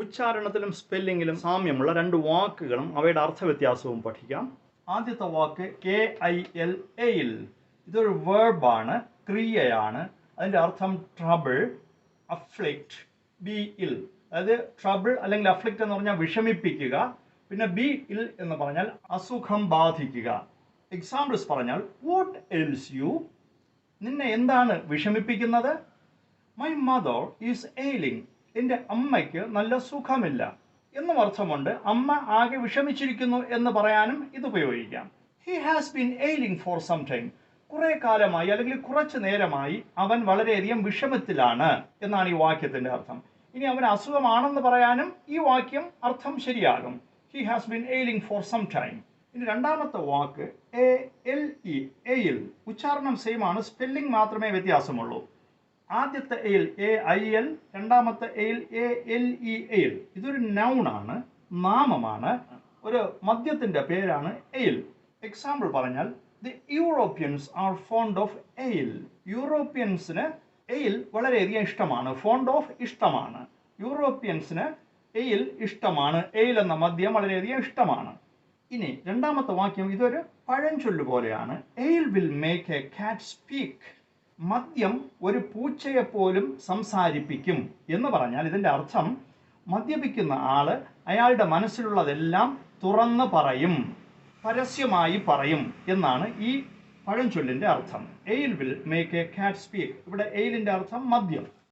ഉച്ചാരണത്തിലും സ്പെല്ലിങ്ങിലും സാമ്യമുള്ള രണ്ട് വാക്കുകളും അവയുടെ അർത്ഥവ്യത്യാസവും പഠിക്കാം. ആദ്യത്തെ വാക്ക് KIL. ഇതൊരു വേർബാണ്, ക്രിയയാണ്. അതിൻ്റെ അർത്ഥം ട്രബിൾ, അഫ്ലിക്റ്റ്, ബി ഇൽ. അതായത് ട്രബിൾ അല്ലെങ്കിൽ അഫ്ലിക്റ്റ് എന്ന് പറഞ്ഞാൽ വിഷമിപ്പിക്കുക, പിന്നെ ബി ഇൽ എന്ന് പറഞ്ഞാൽ അസുഖം ബാധിക്കുക. എക്സാമ്പിൾസ് പറഞ്ഞാൽ വാട്ട് എയിൽസ് യു, നിന്നെ എന്താണ് വിഷമിപ്പിക്കുന്നത്? മൈ മദർ ഈസ് എയിലിംഗ്, എൻ്റെ അമ്മയ്ക്ക് നല്ല സുഖമില്ല എന്നും അർത്ഥമുണ്ട്. അമ്മ ആകെ വിഷമിച്ചിരിക്കുന്നു എന്ന് പറയാനും ഇത് ഉപയോഗിക്കാം. He has been ailing for some time, കുറെ കാലമായി അല്ലെങ്കിൽ കുറച്ചു നേരമായി അവൻ വളരെയധികം വിഷമത്തിലാണ് എന്നാണ് ഈ വാക്യത്തിന്റെ അർത്ഥം. ഇനി അവൻ അസുഖമാണെന്ന് പറയാനും ഈ വാക്യം അർത്ഥം ശരിയാകും. He has been ailing for some time. ഇനി രണ്ടാമത്തെ വാക്ക് ALE, എയിൽ. ഉച്ചാരണം സെയിം ആണ്, സ്പെല്ലിംഗ് മാത്രമേ വ്യത്യാസമുള്ളൂ. ആദ്യത്തെ എയിൽ AIL, രണ്ടാമത്തെ എയിൽ ALE, എയിൽ. ഇതൊരു നൗൺ ആണ്, നാമമാണ്, ഒരു മദ്യത്തിന്റെ പേരാണ് എയിൽ. എക്സാമ്പിൾ പറഞ്ഞാൽ the Europeans are fond of എയിൽ. യൂറോപ്യൻസിന് എയിൽ വളരെയധികം ഇഷ്ടമാണ്. ഫോണ്ട് ഓഫ് ഇഷ്ടമാണ്. യൂറോപ്യൻസിന് എയിൽ ഇഷ്ടമാണ്. എയിൽ എന്ന മദ്യം വളരെയധികം ഇഷ്ടമാണ്. ഇനി രണ്ടാമത്തെ വാക്യം ഇതൊരു പഴഞ്ചൊല്ല് പോലെയാണ്. എയിൽ വിൽ മേക്ക് എ കാറ്റ് സ്പീക്ക്. മദ്യം ഒരു പൂച്ചയെ പോലും സംസാരിപ്പിക്കും എന്ന് പറഞ്ഞാൽ ഇതിൻ്റെ അർത്ഥം മദ്യപിക്കുന്ന ആള് അയാളുടെ മനസ്സിലുള്ളതെല്ലാം തുറന്ന് പറയും, പരസ്യമായി പറയും എന്നാണ് ഈ പഴഞ്ചൊല്ലിൻ്റെ അർത്ഥം. എയിൽ വിൽ മേക്ക് എ കാറ്റ് സ്പീക്ക്. ഇവിടെ എയിലിൻ്റെ അർത്ഥം മദ്യം.